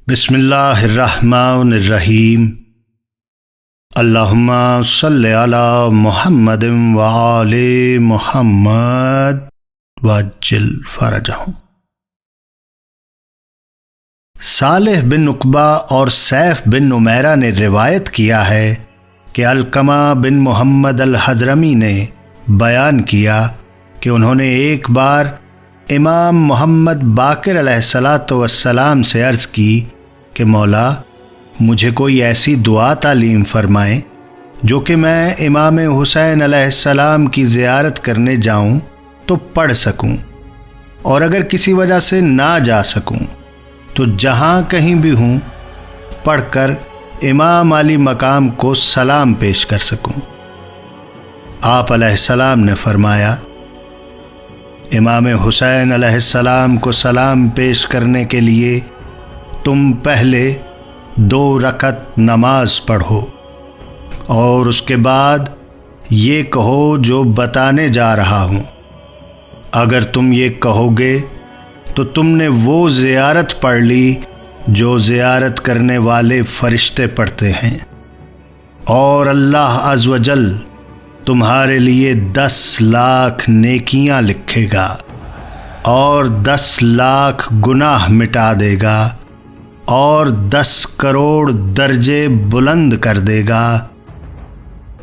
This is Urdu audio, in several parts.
بسم اللہ الرحمن الرحیم۔ اللہم صلی علی محمد وآل محمد وعجل فرجہم۔ صالح بن عقبہ اور سیف بن نمیرہ نے روایت کیا ہے کہ علقمہ بن محمد الحضرمی نے بیان کیا کہ انہوں نے ایک بار امام محمد باقر علیہ السلام سے عرض کی کہ مولا مجھے کوئی ایسی دعا تعلیم فرمائیں جو کہ میں امام حسین علیہ السلام کی زیارت کرنے جاؤں تو پڑھ سکوں، اور اگر کسی وجہ سے نہ جا سکوں تو جہاں کہیں بھی ہوں پڑھ کر امام علی مقام کو سلام پیش کر سکوں۔ آپ علیہ السلام نے فرمایا، امام حسین علیہ السلام کو سلام پیش کرنے کے لیے تم پہلے 2 رکعت نماز پڑھو اور اس کے بعد یہ کہو جو بتانے جا رہا ہوں۔ اگر تم یہ کہو گے تو تم نے وہ زیارت پڑھ لی جو زیارت کرنے والے فرشتے پڑھتے ہیں، اور اللہ عز و جل تمہارے لیے 10 لاکھ نیکیاں لکھے گا اور 10 لاکھ گناہ مٹا دے گا اور 10 کروڑ درجے بلند کر دے گا،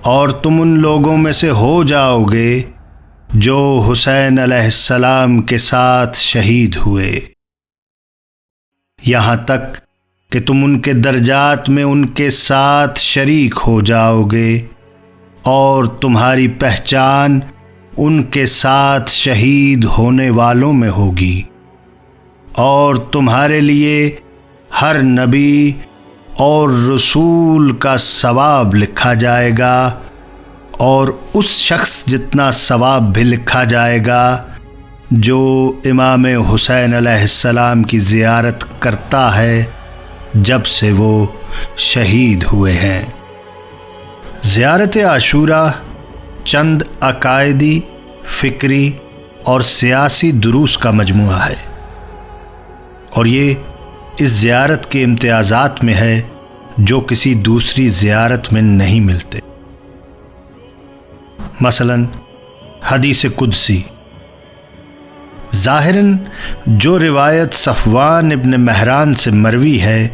اور تم ان لوگوں میں سے ہو جاؤ گے جو حسین علیہ السلام کے ساتھ شہید ہوئے، یہاں تک کہ تم ان کے درجات میں ان کے ساتھ شریک ہو جاؤ گے، اور تمہاری پہچان ان کے ساتھ شہید ہونے والوں میں ہوگی، اور تمہارے لیے ہر نبی اور رسول کا ثواب لکھا جائے گا، اور اس شخص جتنا ثواب بھی لکھا جائے گا جو امام حسین علیہ السلام کی زیارت کرتا ہے جب سے وہ شہید ہوئے ہیں۔ زیارت عاشوراء چند عقائدی، فکری اور سیاسی دروس کا مجموعہ ہے، اور یہ اس زیارت کے امتیازات میں ہے جو کسی دوسری زیارت میں نہیں ملتے۔ مثلا حدیث قدسی، ظاہراً جو روایت صفوان ابن مہران سے مروی ہے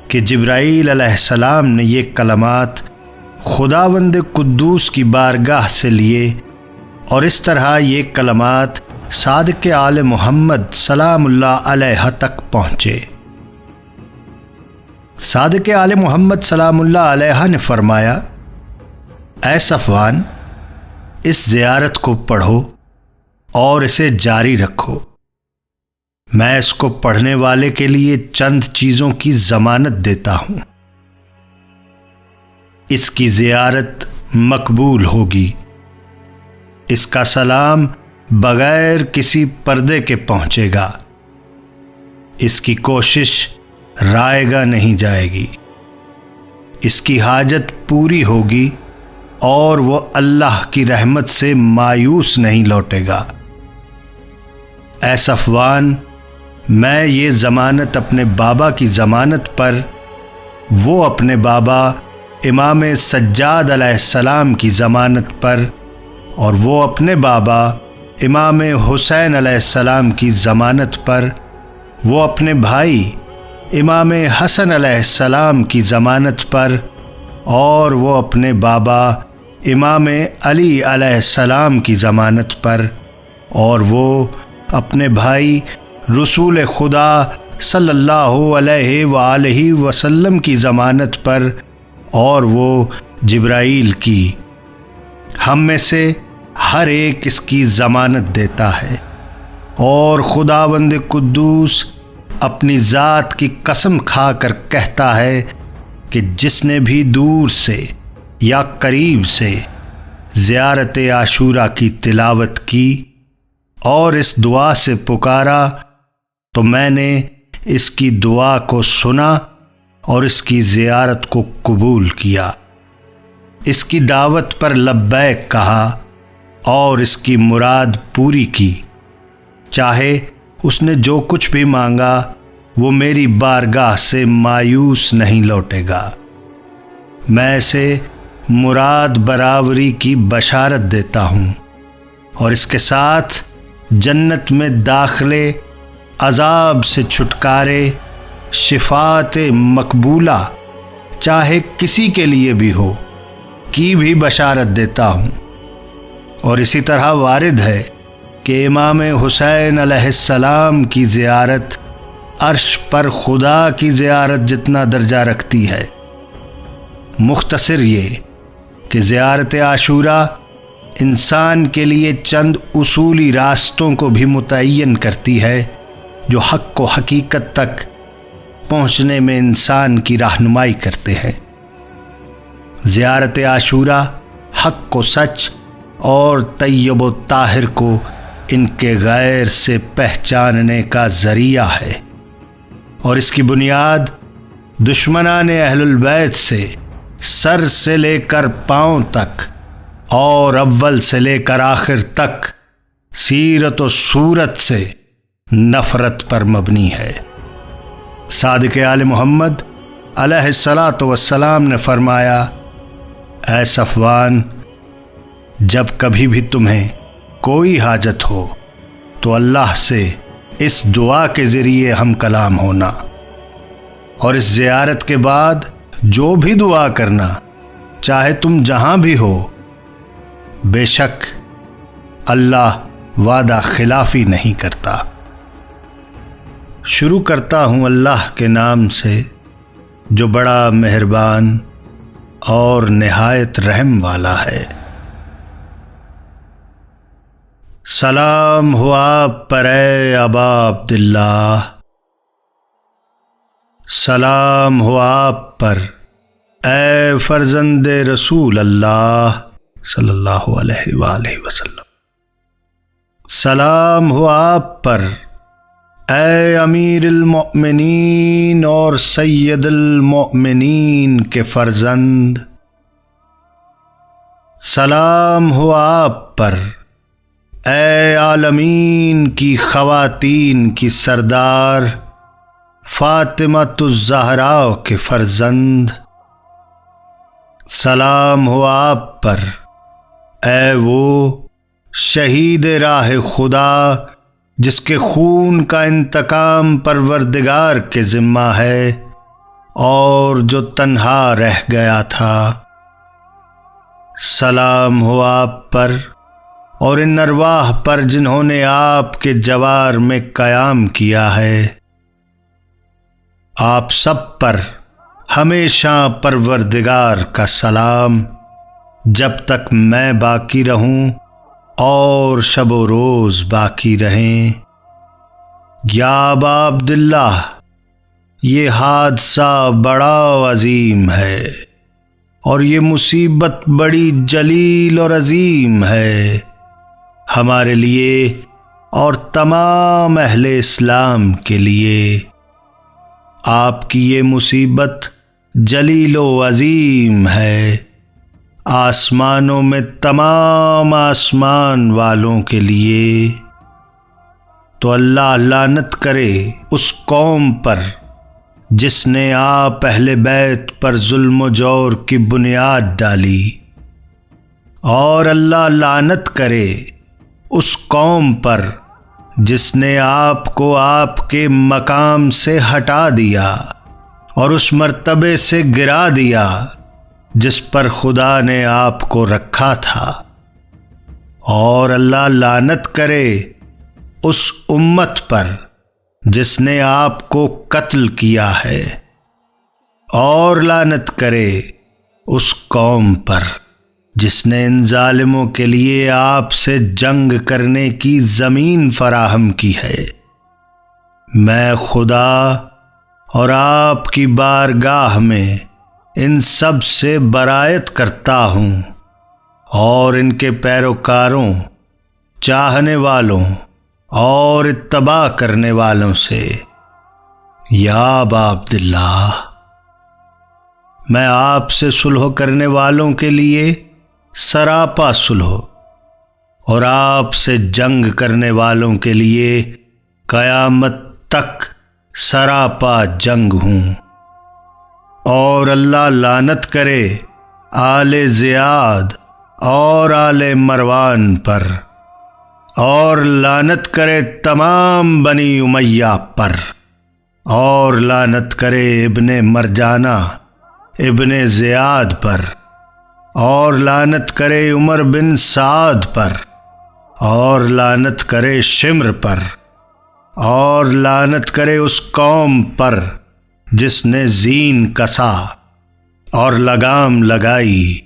کہ جبرائیل علیہ السلام نے یہ کلمات خداوند قدوس کی بارگاہ سے لیے، اور اس طرح یہ کلمات صادق آل محمد سلام اللہ علیہ تک پہنچے۔ صادق آل محمد سلام اللہ علیہ نے فرمایا، اے صفوان، اس زیارت کو پڑھو اور اسے جاری رکھو، میں اس کو پڑھنے والے کے لیے چند چیزوں کی ضمانت دیتا ہوں۔ اس کی زیارت مقبول ہوگی، اس کا سلام بغیر کسی پردے کے پہنچے گا، اس کی کوشش رائے گا نہیں جائے گی، اس کی حاجت پوری ہوگی، اور وہ اللہ کی رحمت سے مایوس نہیں لوٹے گا۔ اے صفوان، میں یہ ضمانت اپنے بابا کی ضمانت پر، وہ اپنے بابا امام سجاد علیہ السلام کی ضمانت پر، اور وہ اپنے بابا امام حسین علیہ السلام کی ضمانت پر، وہ اپنے بھائی امام حسن علیہ السلام کی ضمانت پر، اور وہ اپنے بابا امام علی علیہ السلام کی ضمانت پر، اور وہ اپنے بھائی رسول خدا صلی اللہ علیہ وآلہ وسلم کی ضمانت پر، اور وہ جبرائیل کی۔ ہم میں سے ہر ایک اس کی ضمانت دیتا ہے، اور خداوند قدوس اپنی ذات کی قسم کھا کر کہتا ہے کہ جس نے بھی دور سے یا قریب سے زیارت عاشوراء کی تلاوت کی اور اس دعا سے پکارا تو میں نے اس کی دعا کو سنا اور اس کی زیارت کو قبول کیا، اس کی دعوت پر لبیک کہا اور اس کی مراد پوری کی، چاہے اس نے جو کچھ بھی مانگا وہ میری بارگاہ سے مایوس نہیں لوٹے گا۔ میں اسے مراد برابری کی بشارت دیتا ہوں اور اس کے ساتھ جنت میں داخلے، عذاب سے چھٹکارے، شفاعت مقبولہ چاہے کسی کے لیے بھی ہو کی بھی بشارت دیتا ہوں۔ اور اسی طرح وارد ہے کہ امام حسین علیہ السلام کی زیارت عرش پر خدا کی زیارت جتنا درجہ رکھتی ہے۔ مختصر یہ کہ زیارت عاشوراء انسان کے لیے چند اصولی راستوں کو بھی متعین کرتی ہے جو حق و حقیقت تک پہنچنے میں انسان کی رہنمائی کرتے ہیں۔ زیارت عاشوراء حق و سچ اور طیب و طاہر کو ان کے غیر سے پہچاننے کا ذریعہ ہے، اور اس کی بنیاد دشمنان اہل البیت سے سر سے لے کر پاؤں تک اور اول سے لے کر آخر تک سیرت و صورت سے نفرت پر مبنی ہے۔ صادق آل محمد علیہ الصلاۃ والسلام نے فرمایا، اے صفوان، جب کبھی بھی تمہیں کوئی حاجت ہو تو اللہ سے اس دعا کے ذریعے ہم کلام ہونا، اور اس زیارت کے بعد جو بھی دعا کرنا، چاہے تم جہاں بھی ہو، بے شک اللہ وعدہ خلافی نہیں کرتا۔ شروع کرتا ہوں اللہ کے نام سے جو بڑا مہربان اور نہایت رحم والا ہے۔ سلام ہو آپ پر اے ابا عبداللہ، سلام ہو آپ پر اے فرزند رسول اللہ صلی اللہ علیہ وآلہ وسلم، سلام ہو آپ پر اے امیر المؤمنین اور سید المؤمنین کے فرزند، سلام ہو آپ پر اے عالمین کی خواتین کی سردار فاطمۃ الزہراء کے فرزند، سلام ہو آپ پر اے وہ شہید راہ خدا جس کے خون کا انتقام پروردگار کے ذمہ ہے اور جو تنہا رہ گیا تھا، سلام ہو آپ پر اور ان ارواح پر جنہوں نے آپ کے جوار میں قیام کیا ہے۔ آپ سب پر ہمیشہ پروردگار کا سلام جب تک میں باقی رہوں اور شب و روز باقی رہیں۔ یا ابا عبداللہ، یہ حادثہ بڑا عظیم ہے اور یہ مصیبت بڑی جلیل اور عظیم ہے ہمارے لیے اور تمام اہل اسلام کے لیے۔ آپ کی یہ مصیبت جلیل و عظیم ہے آسمانوں میں تمام آسمان والوں کے لیے۔ تو اللہ لعنت کرے اس قوم پر جس نے آپ اہل بیت پر ظلم و جور کی بنیاد ڈالی، اور اللہ لعنت کرے اس قوم پر جس نے آپ کو آپ کے مقام سے ہٹا دیا اور اس مرتبے سے گرا دیا جس پر خدا نے آپ کو رکھا تھا، اور اللہ لعنت کرے اس امت پر جس نے آپ کو قتل کیا ہے، اور لعنت کرے اس قوم پر جس نے ان ظالموں کے لیے آپ سے جنگ کرنے کی زمین فراہم کی ہے۔ میں خدا اور آپ کی بارگاہ میں ان سب سے برائت کرتا ہوں اور ان کے پیروکاروں، چاہنے والوں اور اتباع کرنے والوں سے۔ یا ابا عبداللہ، میں آپ سے صلح کرنے والوں کے لیے سراپا صلح اور آپ سے جنگ کرنے والوں کے لیے قیامت تک سراپا جنگ ہوں۔ اور اللہ لعنت کرے آل زیاد اور آل مروان پر، اور لعنت کرے تمام بنی امیہ پر، اور لعنت کرے ابن مرجانہ ابن زیاد پر، اور لعنت کرے عمر بن سعد پر، اور لعنت کرے شمر پر، اور لعنت کرے اس قوم پر جس نے زین کسا اور لگام لگائی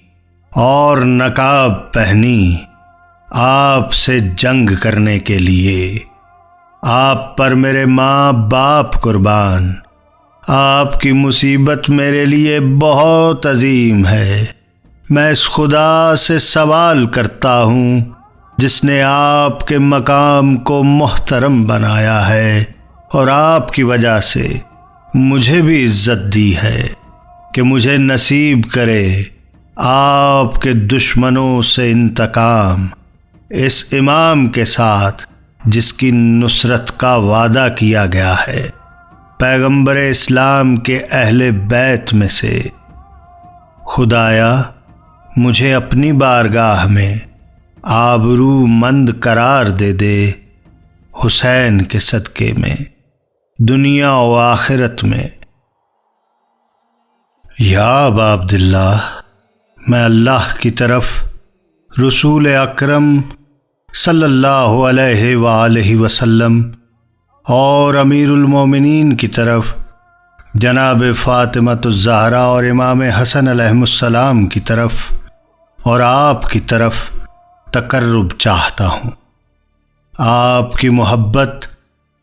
اور نقاب پہنی آپ سے جنگ کرنے کے لیے۔ آپ پر میرے ماں باپ قربان، آپ کی مصیبت میرے لیے بہت عظیم ہے۔ میں اس خدا سے سوال کرتا ہوں جس نے آپ کے مقام کو محترم بنایا ہے اور آپ کی وجہ سے مجھے بھی عزت دی ہے، کہ مجھے نصیب کرے آپ کے دشمنوں سے انتقام، اس امام کے ساتھ جس کی نصرت کا وعدہ کیا گیا ہے، پیغمبر اسلام کے اہل بیت میں سے۔ خدایا مجھے اپنی بارگاہ میں آبرو مند قرار دے دے، حسین کے صدقے میں دنیا و آخرت میں۔ یا ابا عبداللہ، میں اللہ کی طرف رسول اکرم صلی اللہ علیہ وآلہ وسلم اور امیر المومنین کی طرف جناب فاطمۃ الزہرا اور امام حسن علیہ السلام کی طرف اور آپ کی طرف تقرب چاہتا ہوں۔ آپ کی محبت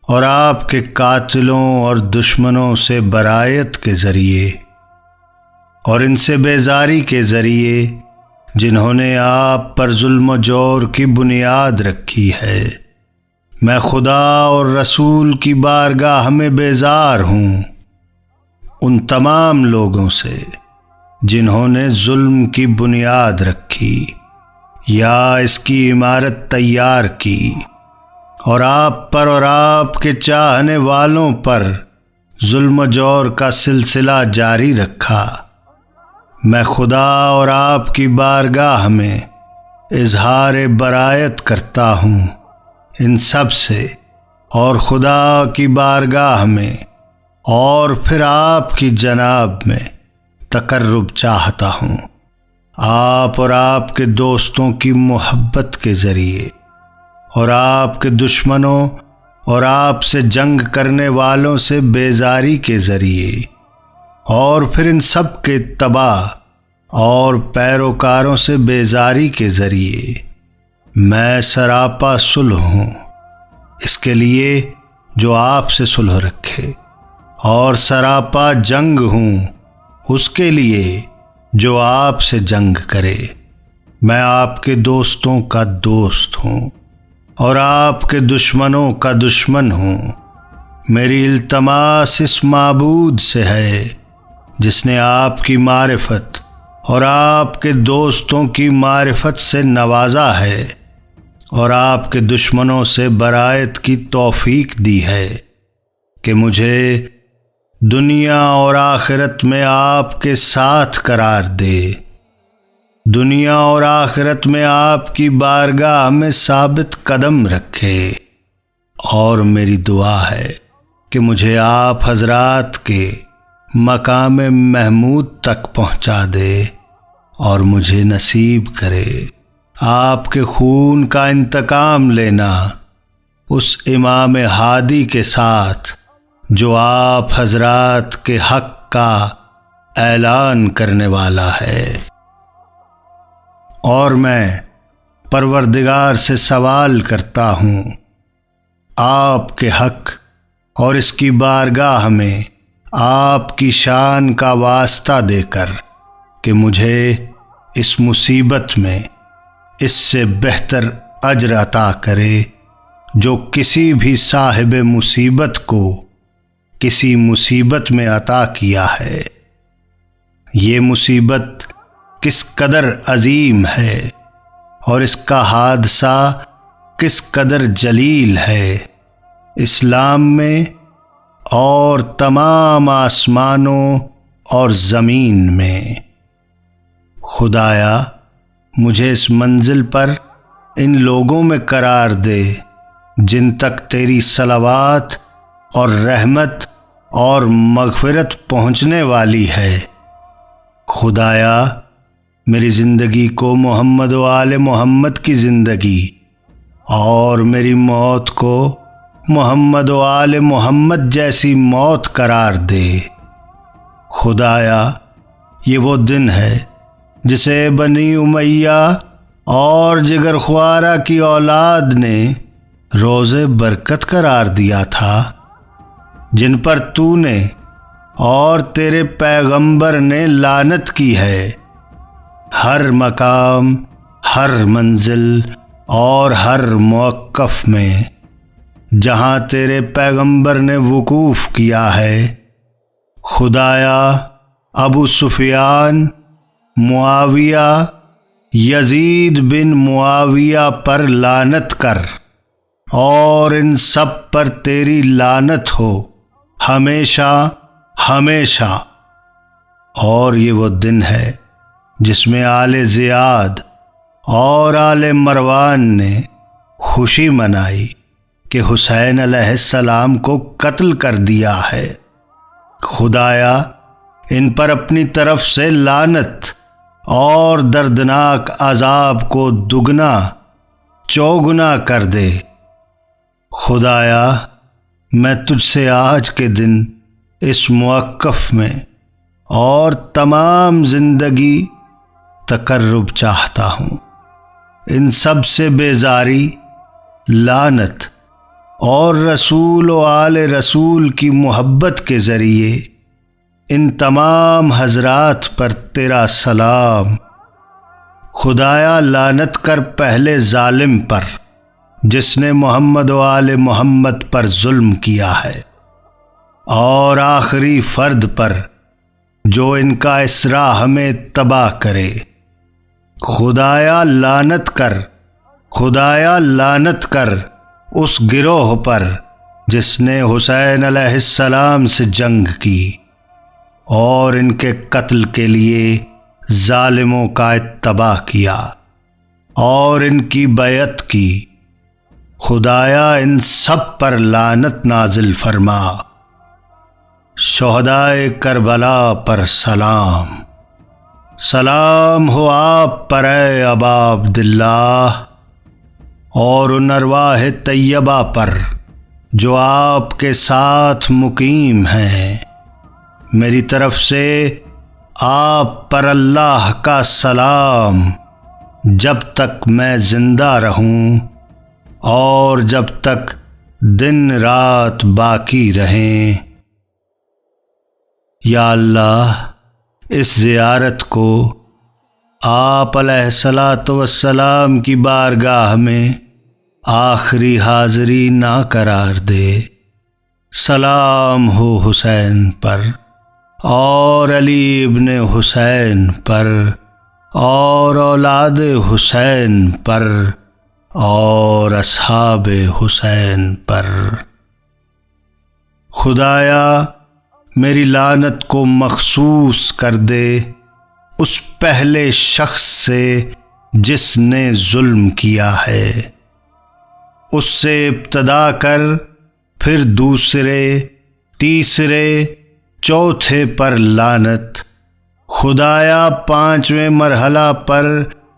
اور آپ کے قاتلوں اور دشمنوں سے برائت کے ذریعے اور ان سے بیزاری کے ذریعے جنہوں نے آپ پر ظلم و جور کی بنیاد رکھی ہے، میں خدا اور رسول کی بارگاہ میں بیزار ہوں ان تمام لوگوں سے جنہوں نے ظلم کی بنیاد رکھی یا اس کی عمارت تیار کی، اور آپ پر اور آپ کے چاہنے والوں پر ظلم و جور کا سلسلہ جاری رکھا۔ میں خدا اور آپ کی بارگاہ میں اظہار برائت کرتا ہوں ان سب سے، اور خدا کی بارگاہ میں اور پھر آپ کی جناب میں تقرب چاہتا ہوں، آپ اور آپ کے دوستوں کی محبت کے ذریعے اور آپ کے دشمنوں اور آپ سے جنگ کرنے والوں سے بیزاری کے ذریعے، اور پھر ان سب کے تباہ اور پیروکاروں سے بیزاری کے ذریعے میں سراپا صلح ہوں اس کے لیے جو آپ سے صلح رکھے، اور سراپا جنگ ہوں اس کے لیے جو آپ سے جنگ کرے۔ میں آپ کے دوستوں کا دوست ہوں اور آپ کے دشمنوں کا دشمن ہوں۔ میری التماس اس معبود سے ہے جس نے آپ کی معرفت اور آپ کے دوستوں کی معرفت سے نوازا ہے اور آپ کے دشمنوں سے برائت کی توفیق دی ہے، کہ مجھے دنیا اور آخرت میں آپ کے ساتھ قرار دے، دنیا اور آخرت میں آپ کی بارگاہ میں ثابت قدم رکھے۔ اور میری دعا ہے کہ مجھے آپ حضرات کے مقام محمود تک پہنچا دے اور مجھے نصیب کرے آپ کے خون کا انتقام لینا اس امام ہادی کے ساتھ جو آپ حضرات کے حق کا اعلان کرنے والا ہے۔ اور میں پروردگار سے سوال کرتا ہوں آپ کے حق اور اس کی بارگاہ میں آپ کی شان کا واسطہ دے کر کہ مجھے اس مصیبت میں اس سے بہتر اجر عطا کرے جو کسی بھی صاحب مصیبت کو کسی مصیبت میں عطا کیا ہے۔ یہ مصیبت کس قدر عظیم ہے اور اس کا حادثہ کس قدر جلیل ہے، اسلام میں اور تمام آسمانوں اور زمین میں۔ خدایا مجھے اس منزل پر ان لوگوں میں قرار دے جن تک تیری صلوات اور رحمت اور مغفرت پہنچنے والی ہے۔ خدایا میری زندگی کو محمد و آل محمد کی زندگی اور میری موت کو محمد و آل محمد جیسی موت قرار دے۔ خدایا یہ وہ دن ہے جسے بنی امیہ اور جگر خوارہ کی اولاد نے روز برکت قرار دیا تھا، جن پر تو نے اور تیرے پیغمبر نے لعنت کی ہے۔ ہر مقام، ہر منزل اور ہر موقف میں جہاں تیرے پیغمبر نے وقوف کیا ہے، خدایا ابو سفیان، معاویہ، یزید بن معاویہ پر لعنت کر، اور ان سب پر تیری لعنت ہو ہمیشہ ہمیشہ۔ اور یہ وہ دن ہے جس میں آل زیاد اور آل مروان نے خوشی منائی کہ حسین علیہ السلام کو قتل کر دیا ہے۔ خدایا ان پر اپنی طرف سے لعنت اور دردناک عذاب کو دگنا چوگنا کر دے۔ خدایا میں تجھ سے آج کے دن اس موقف میں اور تمام زندگی تقرب چاہتا ہوں۔ ان سب سے بیزاری، لعنت اور رسول و آل رسول کی محبت کے ذریعے ان تمام حضرات پر تیرا سلام۔ خدایا لعنت کر پہلے ظالم پر جس نے محمد و آل محمد پر ظلم کیا ہے، اور آخری فرد پر جو ان کا اس راہ میں تباہ کرے۔ خدایا لعنت کر، خدایا لعنت کر اس گروہ پر جس نے حسین علیہ السلام سے جنگ کی اور ان کے قتل کے لیے ظالموں کا اتباع کیا اور ان کی بیعت کی۔ خدایا ان سب پر لعنت نازل فرما۔ شہدائے کربلا پر سلام۔ سلام ہو آپ پر اے ابا عبداللہ، اور ان ارواح طیبہ پر جو آپ کے ساتھ مقیم ہیں۔ میری طرف سے آپ پر اللہ کا سلام جب تک میں زندہ رہوں اور جب تک دن رات باقی رہیں۔ یا اللہ اس زیارت کو آپ علیہ الصلاۃ والسلام کی بارگاہ میں آخری حاضری نہ قرار دے۔ سلام ہو حسین پر اور علی ابن حسین پر اور اولاد حسین پر اور اصحاب حسین پر۔ خدایا میری لعنت کو مخصوص کر دے اس پہلے شخص سے جس نے ظلم کیا ہے۔ اس سے ابتدا کر، پھر دوسرے، تیسرے، چوتھے پر لعنت۔ خدایا پانچویں مرحلہ پر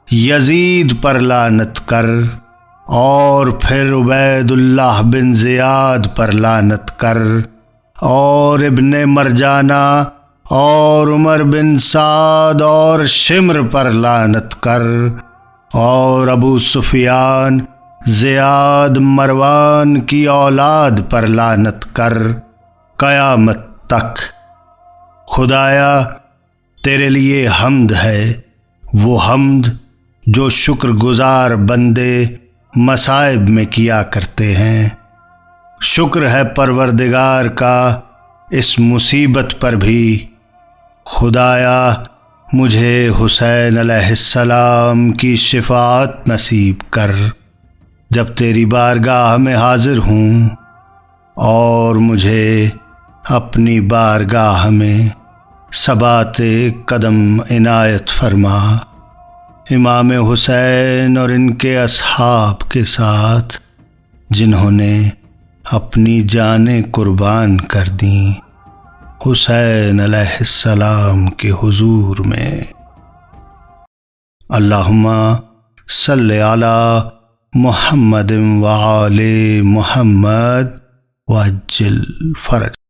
یزید پر لعنت کر، اور پھر عبید اللہ بن زیاد پر لعنت کر، اور ابن مرجانہ اور عمر بن سعد اور شمر پر لعنت کر، اور ابو سفیان، زیاد، مروان کی اولاد پر لعنت کر قیامت تک۔ خدایا تیرے لیے حمد ہے، وہ حمد جو شکر گزار بندے مصائب میں کیا کرتے ہیں۔ شکر ہے پروردگار کا اس مصیبت پر بھی۔ خدایا مجھے حسین علیہ السلام کی شفاعت نصیب کر جب تیری بارگاہ میں حاضر ہوں، اور مجھے اپنی بارگاہ میں ثبات قدم عنایت فرما۔ امام حسین اور ان کے اصحاب کے ساتھ جنہوں نے اپنی جانیں قربان کر دیں حسین علیہ السلام کے حضور میں۔ اللہم صلی علی محمد وآل محمد وعجل فرج۔